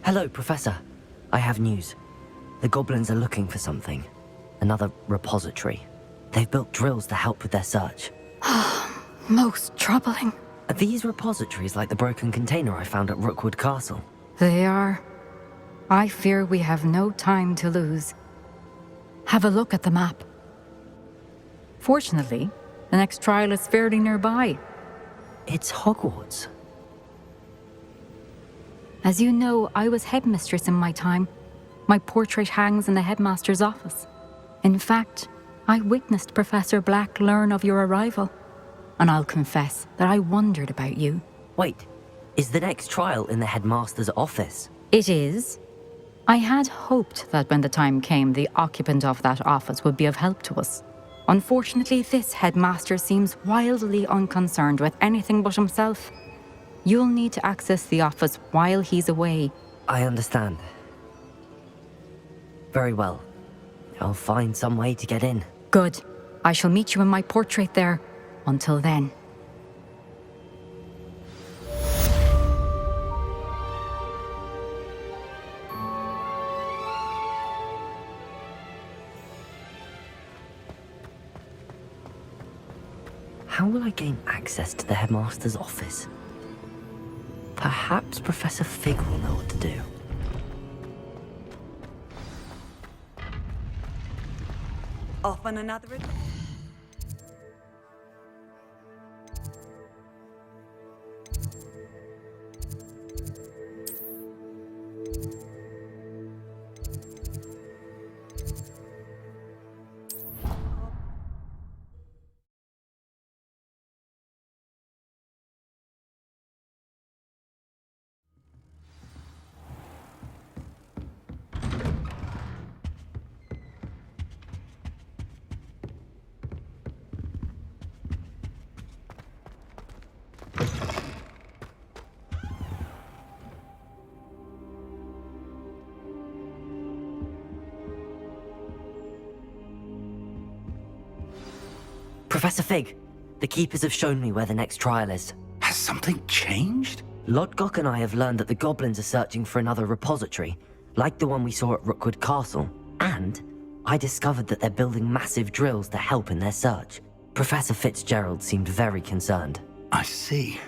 Hello, Professor. I have news. The goblins are looking for something. Another repository. They've built drills to help with their search. Most troubling. Are these repositories like the broken container I found at Rookwood Castle? They are. I fear we have no time to lose. Have a look at the map. Fortunately, the next trial is fairly nearby. It's Hogwarts. As you know, I was headmistress in my time. My portrait hangs in the headmaster's office. In fact, I witnessed Professor Black learn of your arrival. And I'll confess that I wondered about you. Wait, is the next trial in the headmaster's office? It is. I had hoped that when the time came, the occupant of that office would be of help to us. Unfortunately, this headmaster seems wildly unconcerned with anything but himself. You'll need to access the office while he's away. I understand. Very well. I'll find some way to get in. Good. I shall meet you in my portrait there. Until then. How will I gain access to the headmaster's office? Perhaps Professor Fig will know what to do. Off on another... Professor Fig, the Keepers have shown me where the next trial is. Has something changed? Lodgok and I have learned that the goblins are searching for another repository, like the one we saw at Rookwood Castle. And I discovered that they're building massive drills to help in their search. Professor Fitzgerald seemed very concerned. I see.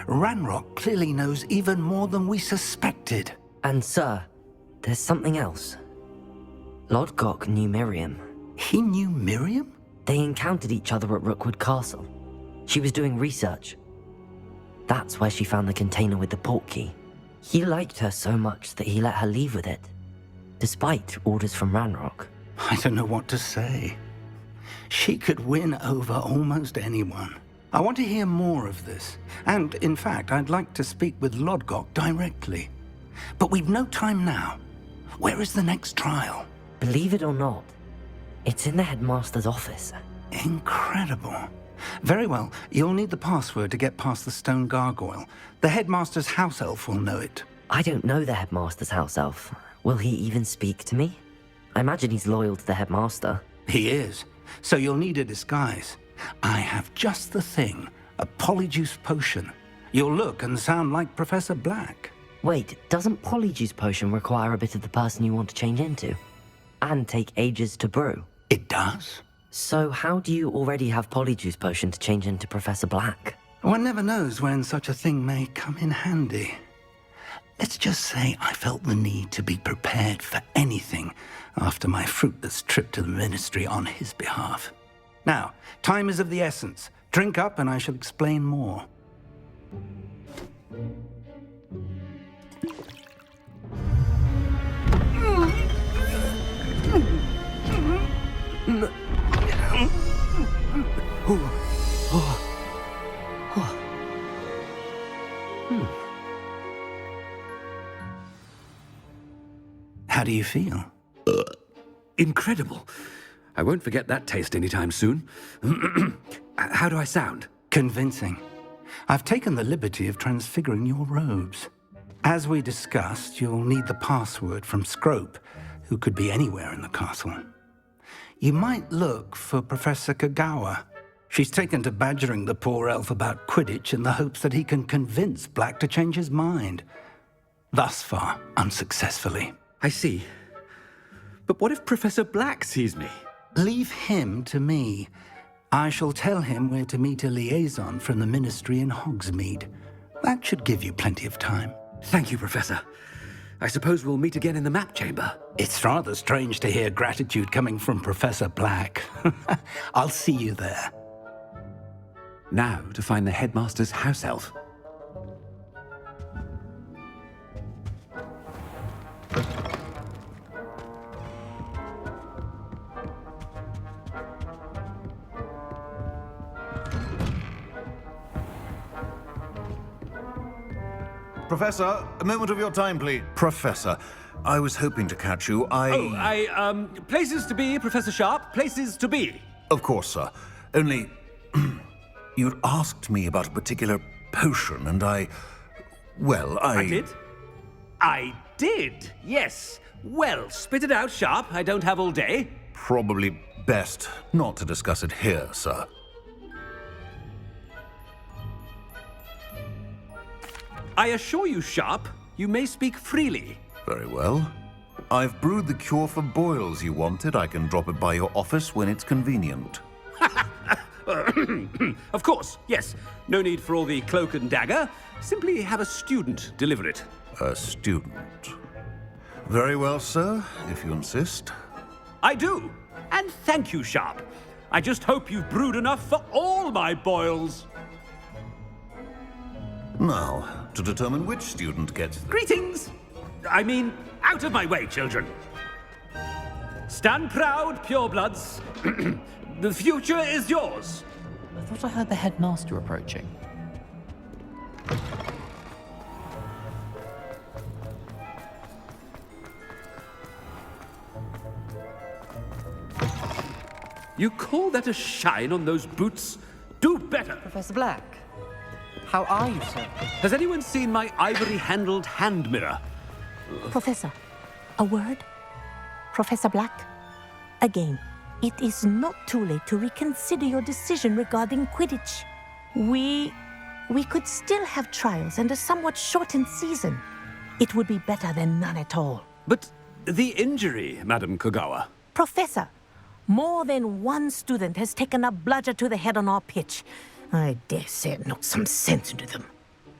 Ranrock clearly knows even more than we suspected. And sir, there's something else. Lodgok knew Miriam. He knew Miriam? They encountered each other at Rookwood Castle. She was doing research. That's where she found the container with the port key. He liked her so much that he let her leave with it, despite orders from Ranrock. I don't know what to say. She could win over almost anyone. I want to hear more of this. And, in fact, I'd like to speak with Lodgok directly. But we've no time now. Where is the next trial? Believe it or not, it's in the headmaster's office. Incredible. Very well, you'll need the password to get past the stone gargoyle. The headmaster's house elf will know it. I don't know the headmaster's house elf. Will he even speak to me? I imagine he's loyal to the headmaster. He is. So you'll need a disguise. I have just the thing. A polyjuice potion. You'll look and sound like Professor Black. Wait, doesn't Polyjuice Potion require a bit of the person you want to change into? And take ages to brew? It does? So how do you already have Polyjuice Potion to change into Professor Black? One never knows when such a thing may come in handy. Let's just say I felt the need to be prepared for anything after my fruitless trip to the ministry on his behalf. Now, time is of the essence. Drink up and I shall explain more. How do you feel? Incredible. I won't forget that taste anytime soon. How do I sound? Convincing. I've taken the liberty of transfiguring your robes. As we discussed, you'll need the password from Scrope, who could be anywhere in the castle. You might look for Professor Kagawa. She's taken to badgering the poor elf about Quidditch in the hopes that he can convince Black to change his mind. Thus far, unsuccessfully. I see. But what if Professor Black sees me? Leave him to me. I shall tell him where to meet a liaison from the Ministry in Hogsmeade. That should give you plenty of time. Thank you, Professor. I suppose we'll meet again in the map chamber. It's rather strange to hear gratitude coming from Professor Black. I'll see you there. Now to find the headmaster's house elf. Professor, a moment of your time, please. Professor, I was hoping to catch you. Places to be, Professor Sharp. Places to be. Of course, sir. Only, you'd asked me about a particular potion, and I did? I did, yes. Well, spit it out, Sharp. I don't have all day. Probably best not to discuss it here, sir. I assure you, Sharp, you may speak freely. Very well. I've brewed the cure for boils you wanted. I can drop it by your office when it's convenient. Of course, yes. No need for all the cloak and dagger. Simply have a student deliver it. A student. Very well, sir, if you insist. I do. And thank you, Sharp. I just hope you've brewed enough for all my boils. Now, to determine which student gets... Greetings! I mean, out of my way, children. Stand proud, purebloods. The future is yours. I thought I heard the headmaster approaching. You call that a shine on those boots? Do better. Professor Black, how are you, sir? Has anyone seen my ivory-handled hand mirror? Professor, a word? Professor Black? Again, it is not too late to reconsider your decision regarding Quidditch. We could still have trials and a somewhat shortened season. It would be better than none at all. But the injury, Madam Kogawa. Professor, more than one student has taken a bludger to the head on our pitch. I dare say it knocked some sense into them.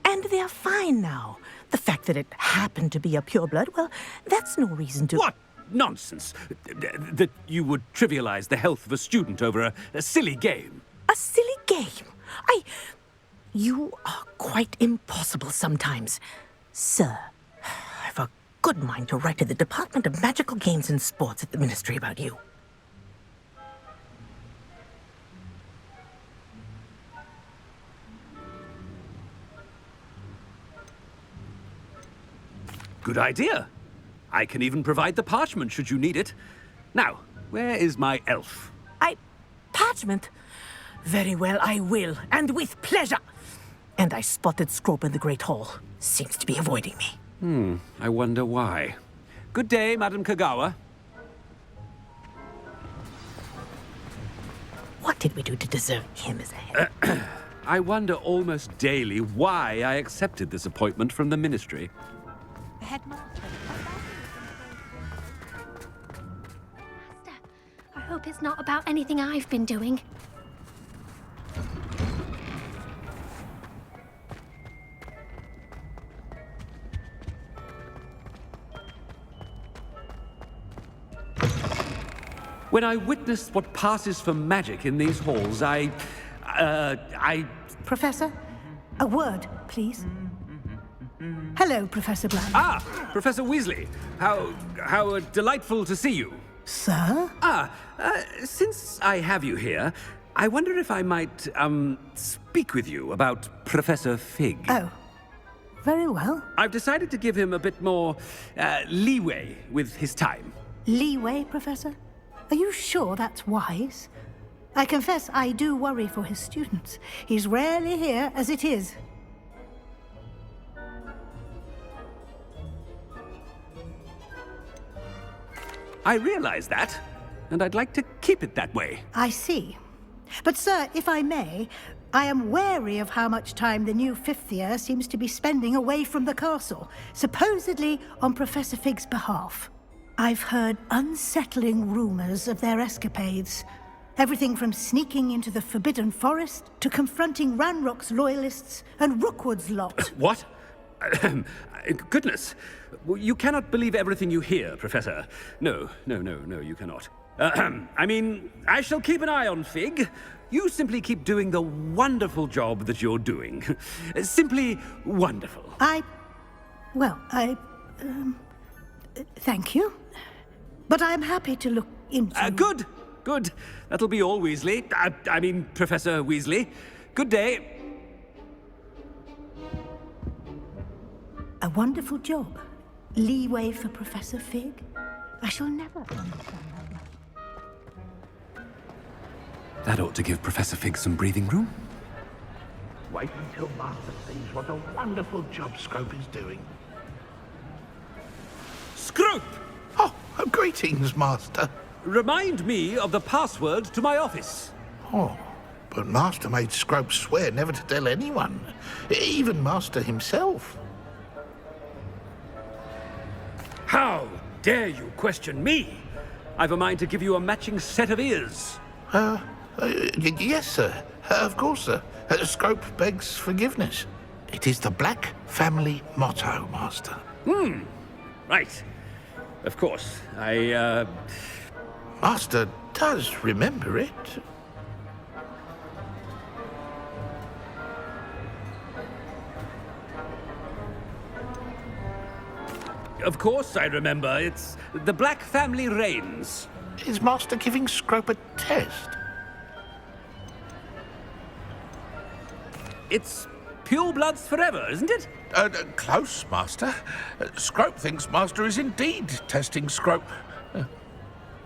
And they are fine now. The fact that it happened to be a pureblood, well, that's no reason to... What nonsense! That you would trivialize the health of a student over a silly game. A silly game? You are quite impossible sometimes. Sir, I've a good mind to write to the Department of Magical Games and Sports at the Ministry about you. Good idea. I can even provide the parchment should you need it. Now, where is my elf? Parchment? Very well, I will, and with pleasure. And I spotted Scrope in the Great Hall. Seems to be avoiding me. I wonder why. Good day, Madam Kogawa. What did we do to deserve him as a head? I wonder almost daily why I accepted this appointment from the Ministry. Headmaster. I hope it's not about anything I've been doing. When I witnessed what passes for magic in these halls, I... Professor, a word, please. Hello, Professor Black. Ah, Professor Weasley. How delightful to see you. Sir? Since I have you here, I wonder if I might, speak with you about Professor Fig. Oh, very well. I've decided to give him a bit more, leeway with his time. Leeway, Professor? Are you sure that's wise? I confess I do worry for his students. He's rarely here as it is. I realize that, and I'd like to keep it that way. I see. But, sir, if I may, I am wary of how much time the new fifth year seems to be spending away from the castle, supposedly on Professor Fig's behalf. I've heard unsettling rumors of their escapades. Everything from sneaking into the Forbidden Forest to confronting Ranrock's loyalists and Rookwood's lot. What? Goodness. You cannot believe everything you hear, Professor. No, you cannot. I mean, I shall keep an eye on Fig. You simply keep doing the wonderful job that you're doing. Simply wonderful. Thank you. But I'm happy to look into... Good. That'll be all, Weasley. I mean, Professor Weasley. Good day. A wonderful job. Leeway for Professor Fig. I shall never understand that. That ought to give Professor Fig some breathing room. Wait until Master sees what a wonderful job Scrope is doing. Scrope! Oh, greetings, Master. Remind me of the password to my office. Oh, but Master made Scrope swear never to tell anyone, even Master himself. How dare you question me? I've a mind to give you a matching set of ears. Yes, sir. Of course, sir. Scrope begs forgiveness. It is the Black family motto, Master. Right. Of course. Master does remember it. Of course I remember. It's the Black family reigns. Is Master giving Scrope a test? It's pure bloods forever, isn't it? Close, Master. Scrope thinks Master is indeed testing Scrope.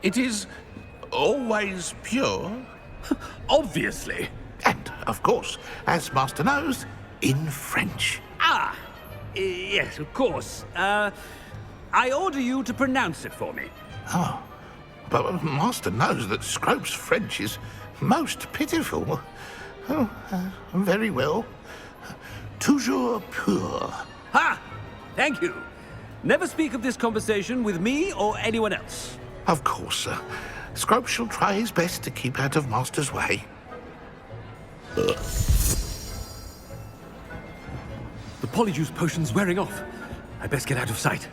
It is always pure. Obviously. And, of course, as Master knows, in French. Yes, of course. I order you to pronounce it for me. Oh, but Master knows that Scrope's French is most pitiful. Oh, very well. Toujours pur. Ha! Thank you. Never speak of this conversation with me or anyone else. Of course, sir. Scrope shall try his best to keep out of Master's way. The polyjuice potion's wearing off. I best get out of sight.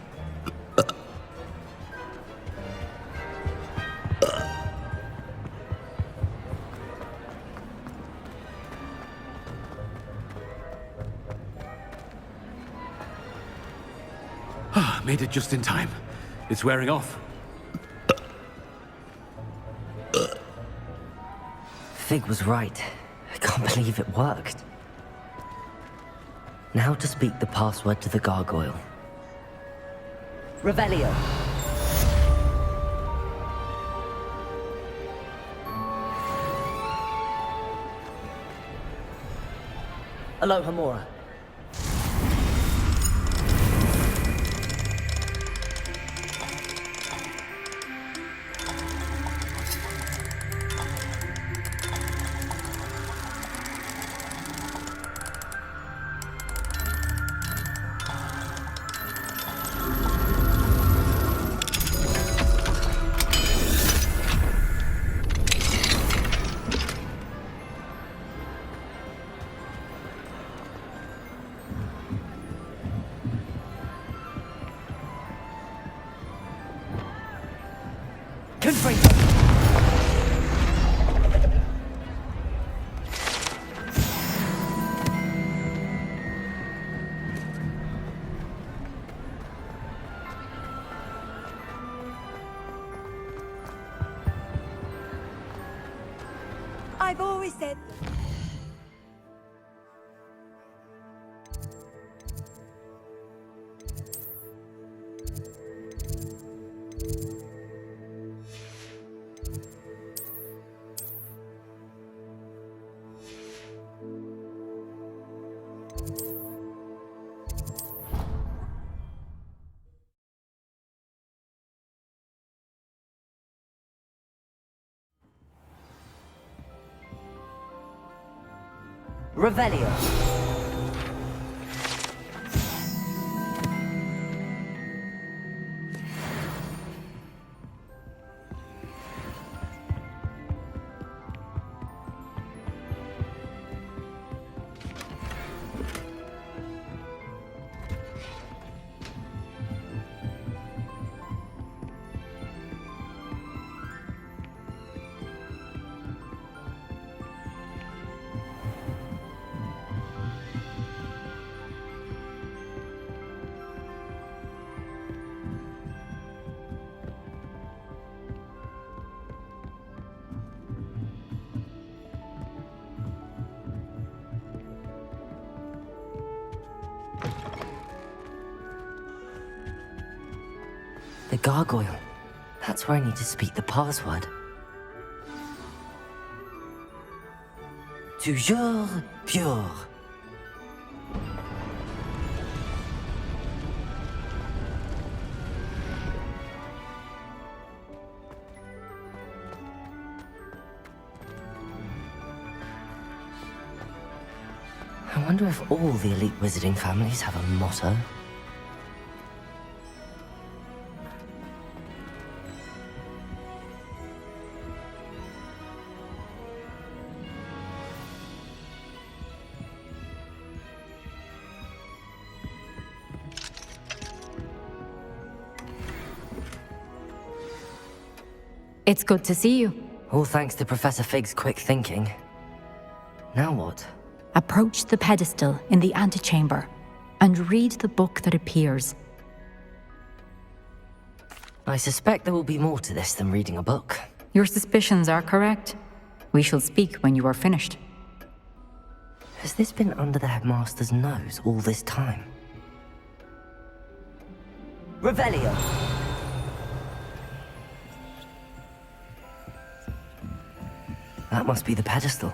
Made it just in time. It's wearing off. Fig was right. I can't believe it worked. Now to speak the password to the gargoyle. Revelio. Aloha Mora. I've always said... Revelio. The gargoyle. That's where I need to speak the password. Toujours pure. I wonder if all the elite wizarding families have a motto. It's good to see you. All thanks to Professor Fig's quick thinking. Now what? Approach the pedestal in the antechamber and read the book that appears. I suspect there will be more to this than reading a book. Your suspicions are correct. We shall speak when you are finished. Has this been under the headmaster's nose all this time? Revelio! That must be the pedestal.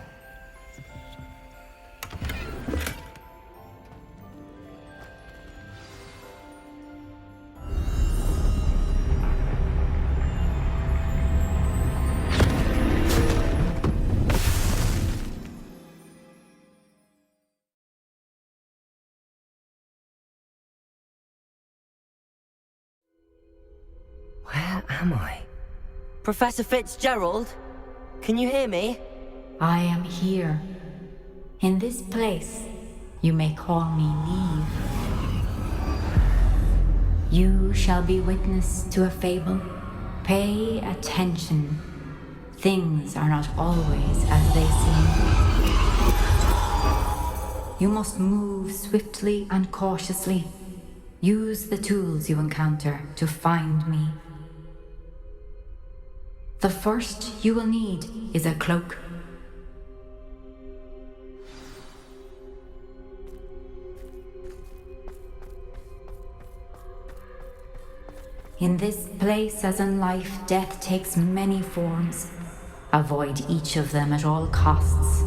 Where am I? Professor Fitzgerald? Can you hear me? I am here. In this place, you may call me Neve. You shall be witness to a fable. Pay attention. Things are not always as they seem. You must move swiftly and cautiously. Use the tools you encounter to find me. The first you will need is a cloak. In this place, as in life, death takes many forms. Avoid each of them at all costs.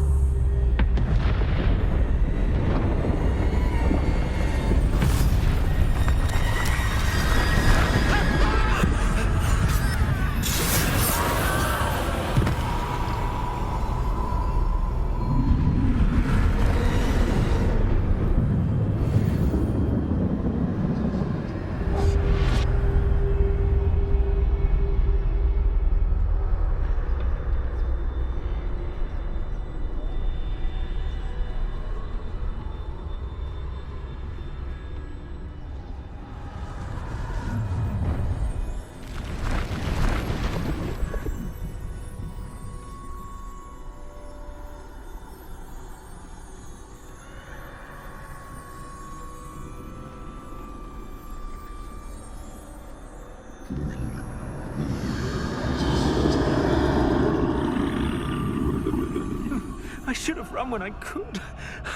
I should have run when I could.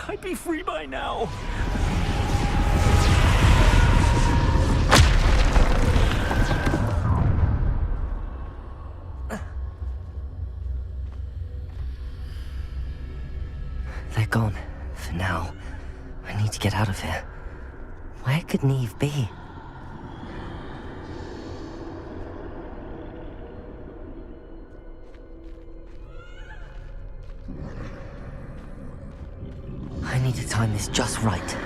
I'd be free by now. They're gone. For now. I need to get out of here. Where could Neve be? need to time this just right.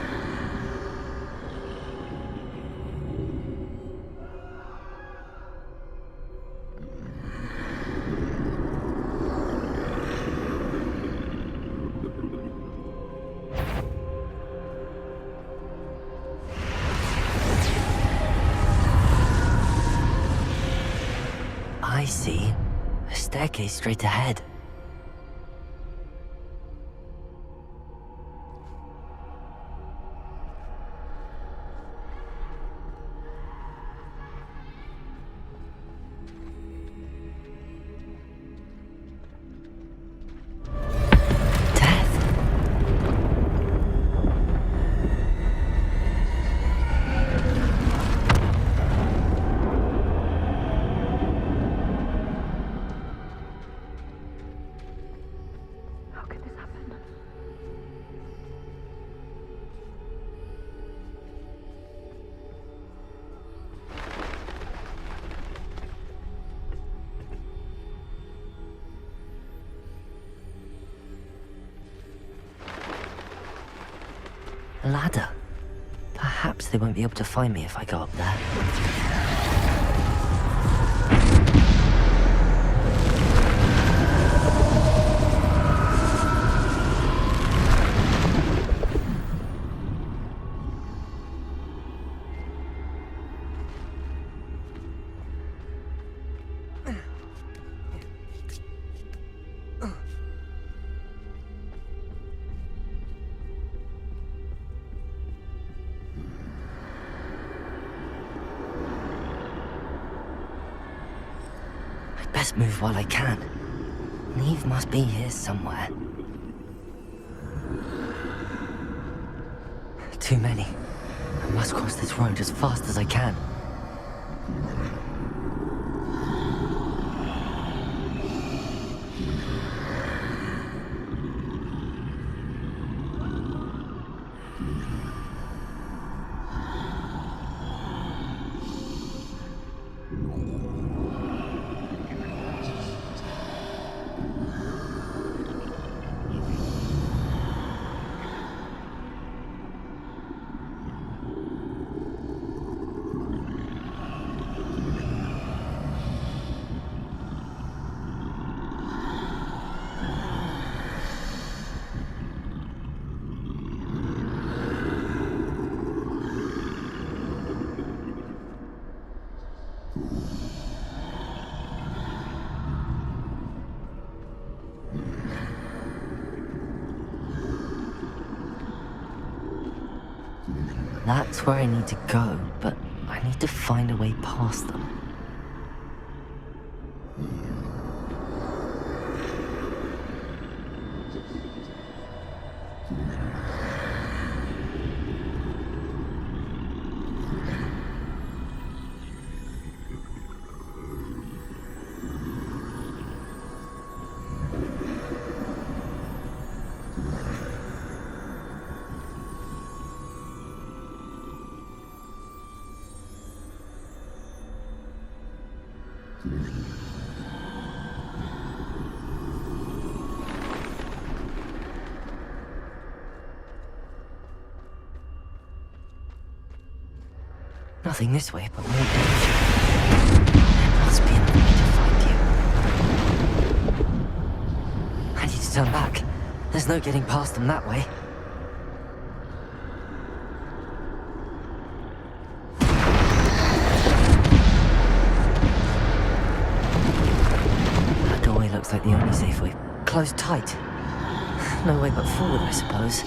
I see. A staircase straight ahead. A ladder. Perhaps they won't be able to find me if I go up there. Best move while I can. Neve must be here somewhere. Too many. I must cross this road as fast as I can. That's where I need to go, but I need to find a way past them. Nothing this way, but more danger. There must be another way to find you. I need to turn back. There's no getting past them that way. That doorway looks like the only safe way. Closed tight. No way but forward, I suppose.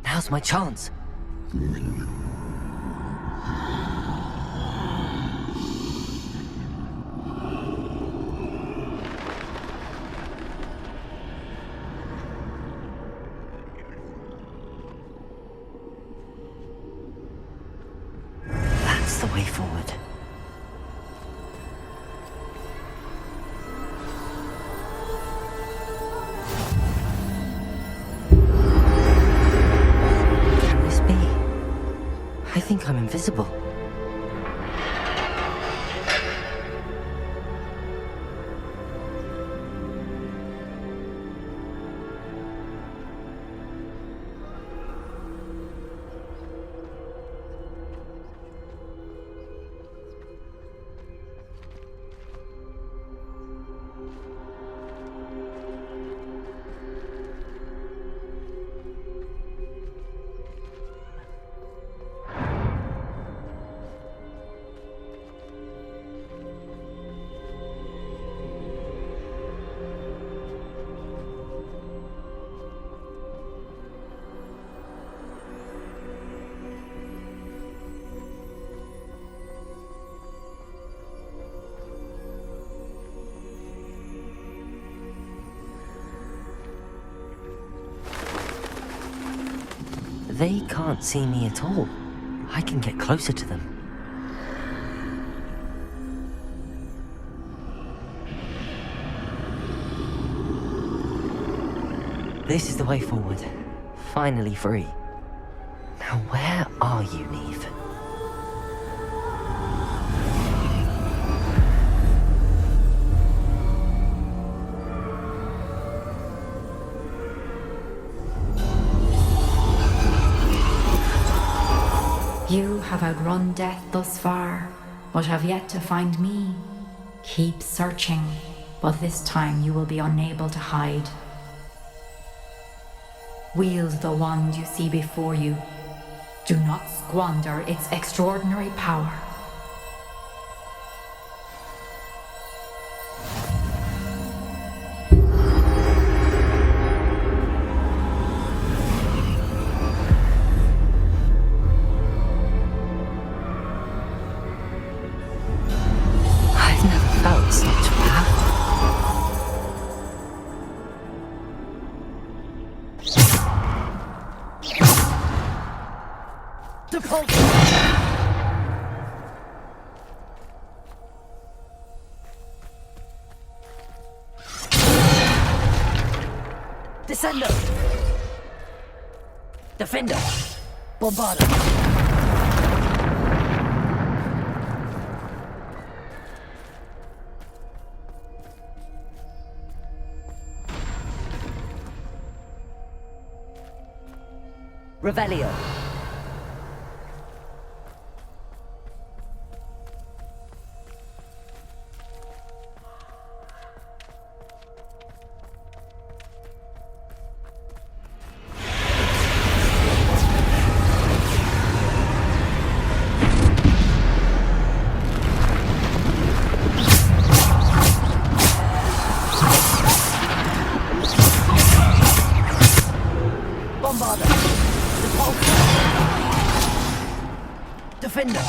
Now's my chance. That's the way forward. Can this be? I think I'm invisible. They can't see me at all. I can get closer to them. This is the way forward. Finally free. Now where are you, Neve? You have outrun death thus far, but have yet to find me. Keep searching, but this time you will be unable to hide. Wield the wand you see before you. Do not squander its extraordinary power. I've never felt such power. Descender! Defender! Bombarder! Revelio! Defender!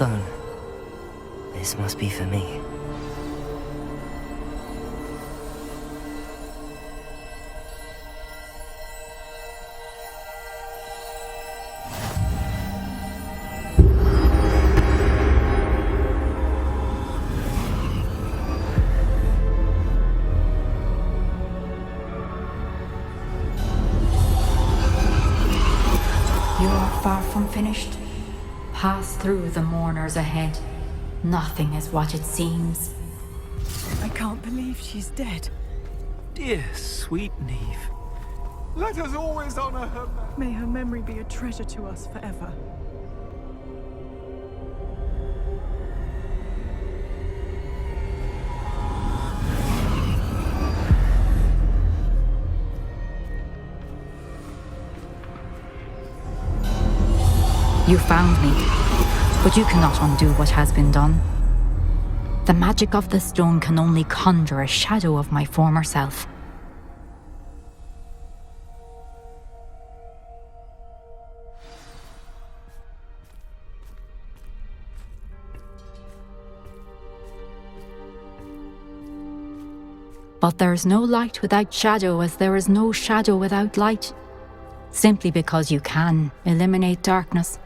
stone. This must be for me. Far from finished. Pass through the mourners ahead. Nothing is what it seems. I can't believe she's dead. Dear, sweet Neve. Let us always honor her. May her memory be a treasure to us forever. You found me, but you cannot undo what has been done. The magic of the stone can only conjure a shadow of my former self. But there is no light without shadow, as there is no shadow without light. Simply because you can eliminate darkness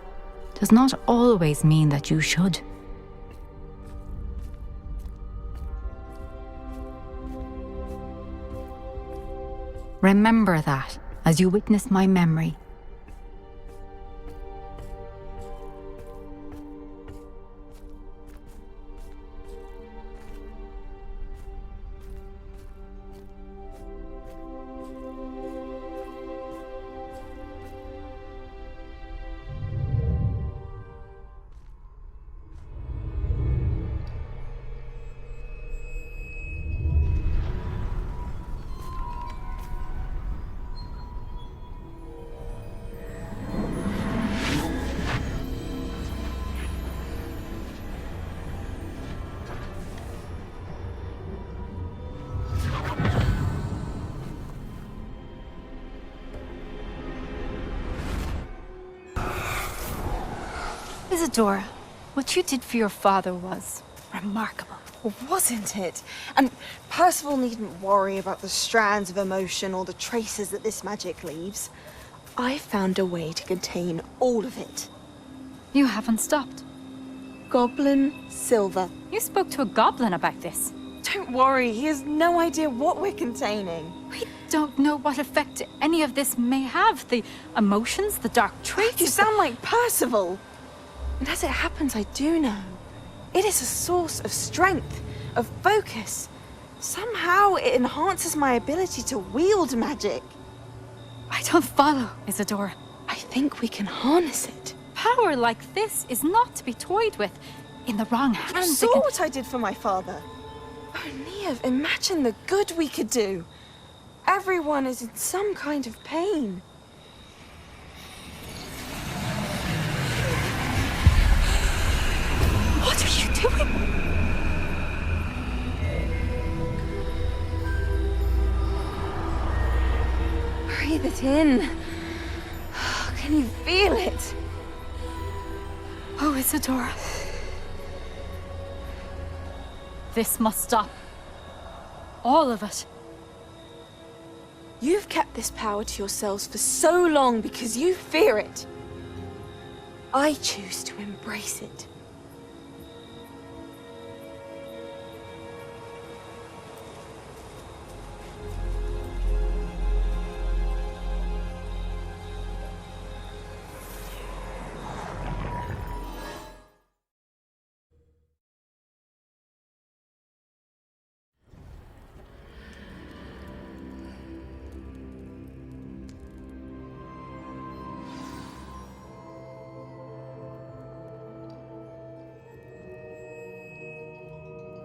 does not always mean that you should. Remember that as you witness my memory. Isadora, what you did for your father was remarkable. Wasn't it? And Percival needn't worry about the strands of emotion or the traces that this magic leaves. I found a way to contain all of it. You haven't stopped. Goblin Silver. You spoke to a goblin about this. Don't worry, he has no idea what we're containing. We don't know what effect any of this may have. The emotions, the dark traits. You sound like Percival. And as it happens, I do know. It is a source of strength, of focus. Somehow it enhances my ability to wield magic. I don't follow, Isadora. I think we can harness it. Power like this is not to be toyed with. In the wrong hands, You saw what I did for my father. Oh, Neve, imagine the good we could do. Everyone is in some kind of pain. What are you doing? Breathe it in. Can you feel it? Oh, Isadora. This must stop. All of it. You've kept this power to yourselves for so long because you fear it. I choose to embrace it.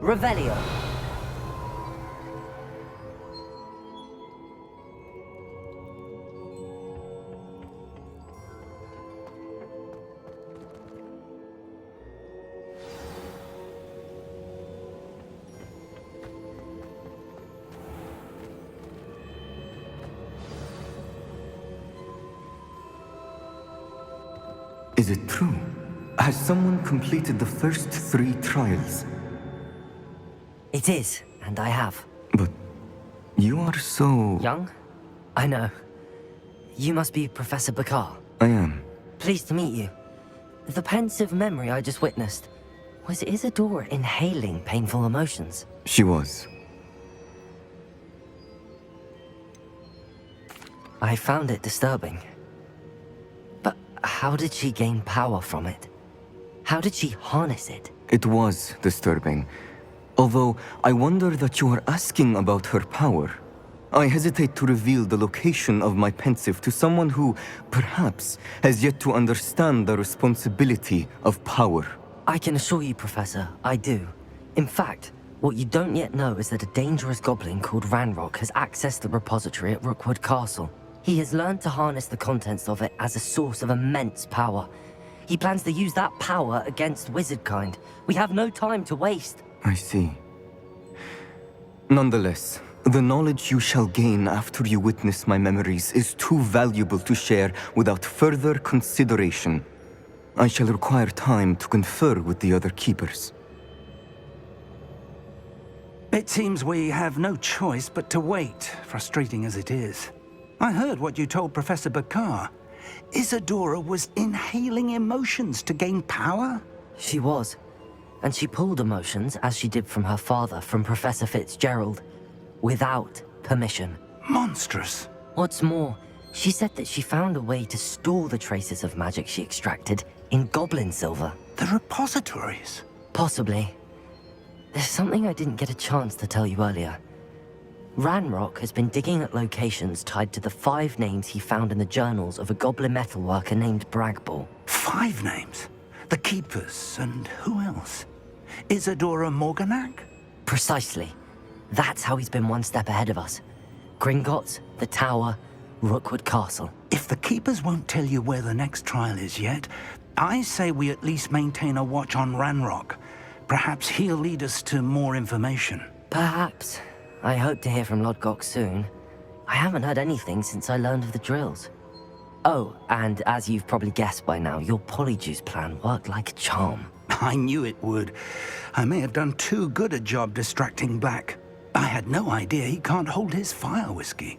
Revelio. Is it true? Has someone completed the first 3 trials? It is, and I have. But you are so... Young? I know. You must be Professor Bakar. I am. Pleased to meet you. The pensive memory I just witnessed, was Isadora inhaling painful emotions? She was. I found it disturbing. But how did she gain power from it? How did she harness it? It was disturbing. Although, I wonder that you are asking about her power. I hesitate to reveal the location of my pensive to someone who, perhaps, has yet to understand the responsibility of power. I can assure you, Professor, I do. In fact, what you don't yet know is that a dangerous goblin called Ranrock has accessed the repository at Rookwood Castle. He has learned to harness the contents of it as a source of immense power. He plans to use that power against wizardkind. We have no time to waste. I see. Nonetheless, the knowledge you shall gain after you witness my memories is too valuable to share without further consideration. I shall require time to confer with the other keepers. It seems we have no choice but to wait, frustrating as it is. I heard what you told Professor Bakar. Isadora was inhaling emotions to gain power? She was. And she pulled emotions, as she did from her father, from Professor Fitzgerald, without permission. Monstrous. What's more, she said that she found a way to store the traces of magic she extracted in goblin silver. The repositories? Possibly. There's something I didn't get a chance to tell you earlier. Ranrock has been digging at locations tied to the 5 names he found in the journals of a goblin metalworker named Bragball. 5 names? The Keepers, and who else? Isadora Morganac? Precisely. That's how he's been one step ahead of us. Gringotts, the Tower, Rookwood Castle. If the Keepers won't tell you where the next trial is yet, I say we at least maintain a watch on Ranrock. Perhaps he'll lead us to more information. Perhaps. I hope to hear from Lodgok soon. I haven't heard anything since I learned of the drills. Oh, and as you've probably guessed by now, your polyjuice plan worked like a charm. I knew it would. I may have done too good a job distracting Black. I had no idea he can't hold his fire whiskey.